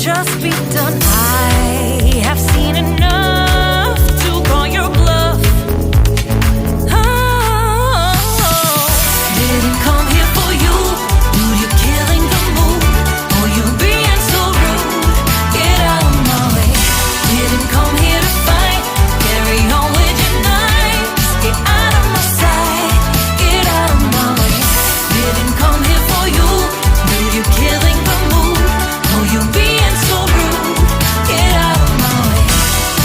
just be done. I have seen enough to call your bluff. Oh, didn't come here for you. Dude, you're killing the mood. Oh, you being so rude. Get out of my way. Didn't come here to fight. Carry on with your night. Just get out of my sight. Get out of my way. Didn't come here for you. Dude, you're killing the mood. Oh, you being so rude. Get out of my way.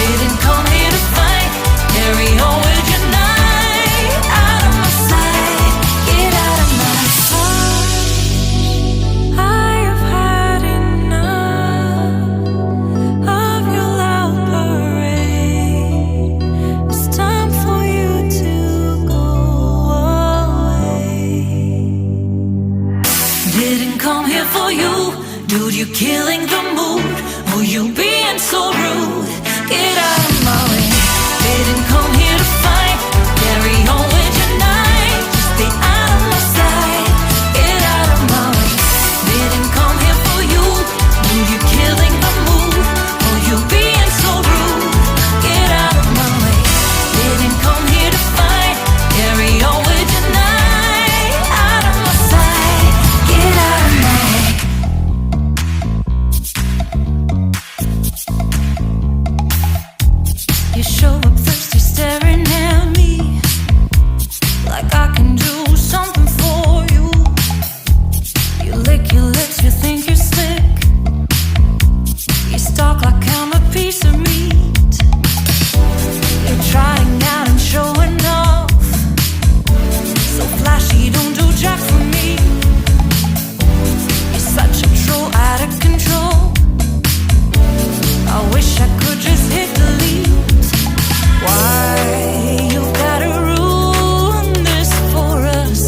Didn't come here to fight. Carry on with your night. Out of my sight. Get out of my sight. I have had enough of your loud parade. It's time for you to go away. Didn't come here for you. Dude, you're killing the mood. Oh, you being so rude. Get out of my way. Didn't come here to fight. Carry on with your night. Just stay out of my sight. Get out of my way. Didn't come here for you. Dude, you're killing the mood. Oh, you being so rude. Get out of my way. Didn't come here to fight. Carry on with your night. Out of my sight. Get out of my way. You show up thirsty, staring at me like I can do something for you. You lick your lips, you think you're slick. You stalk like I'm a piece of meat. You're trying out and showing off. So flashy, don't do jack for me. You're such a troll, out of control. I wish I could just hit delete. Why you gotta ruin this for us?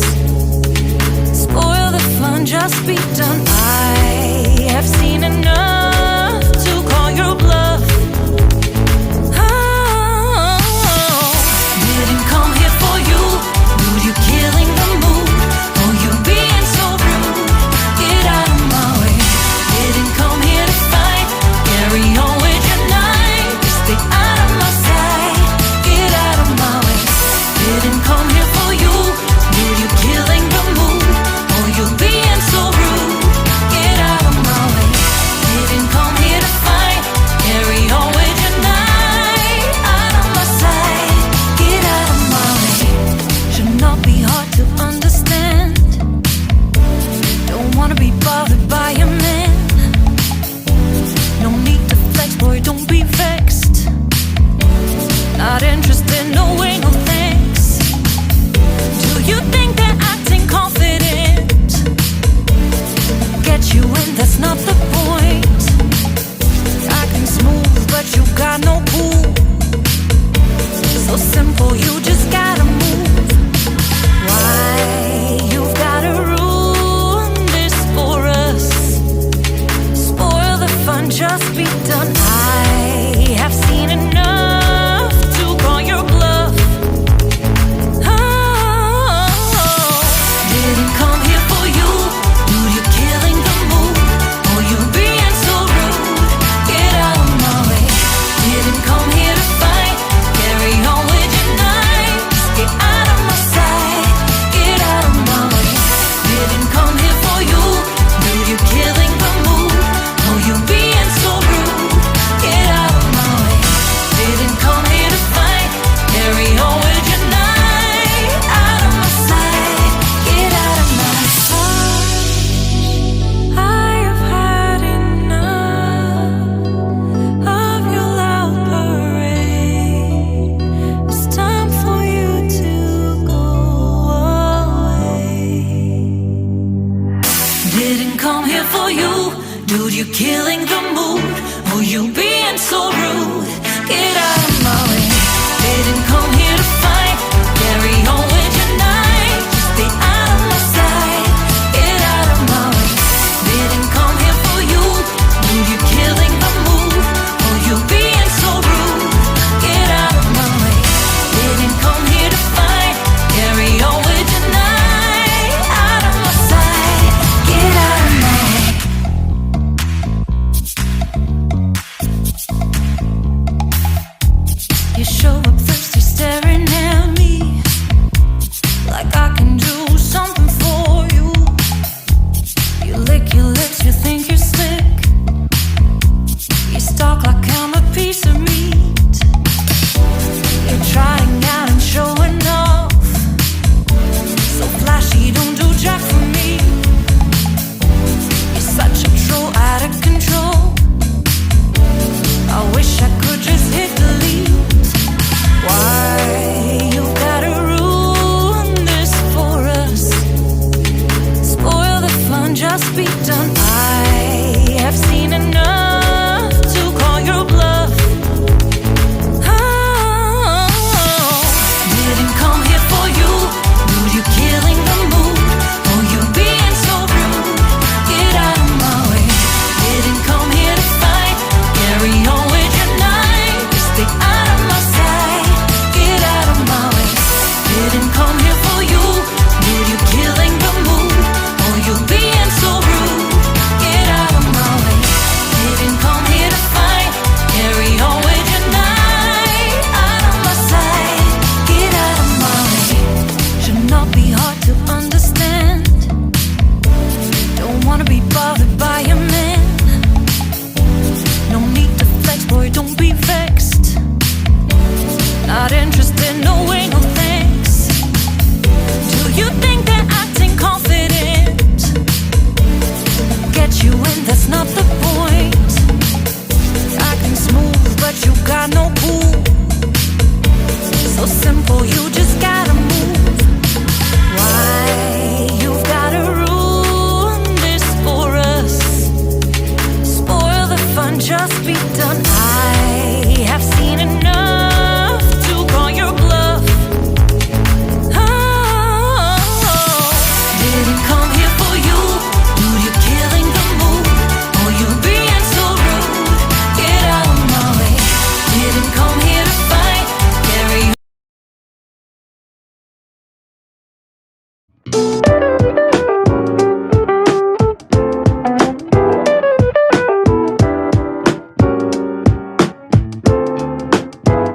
Spoil the fun, just be done. I have seen enough to call your bluff. Oh, didn't come here for you. Dude, you're killing the mood. Oh, you being so rude. Get out of my way. Didn't come here to fight. Carry on with your night. Just stay out of my sight. Get out of my way. Didn't come here for you. Dude, you're killing the mood. Oh, you being so rude. Get out of my way. Didn't come here to fight. Carry on with your night. Out of my sight. Get out of my way. Should not be hard to understand. Don't wanna be bothered by a man. No need to flex, boy, don't be vexed. Not interested, no way, no thanks. Do you think they're acting confident? Get you in, that's not the point. Acting smooth, but you got no cool. So simple, you just gotta move. Why you've gotta ruin this for us? Spoil the fun, just be done. I have seen enough to call your bluff. Oh, didn't come here for you. Dude, you're killing the mood. Oh, you being so rude. Get out of my way. Didn't come here to fight. Carry on with your night. Just get out of my sight. Get out of my way. Didn't come here for you. Dude, you're killing the mood. Oh, you being so rude. Get out of my way. Didn't come here to fight. Carry on with your night. Out of my sight. Get out of my sight. I have had enough of your loud parade. It's time for you to go away. Didn't come here for you. Dude, you're killing the mood. Oh, you being so rude. Get out of my way. Didn't come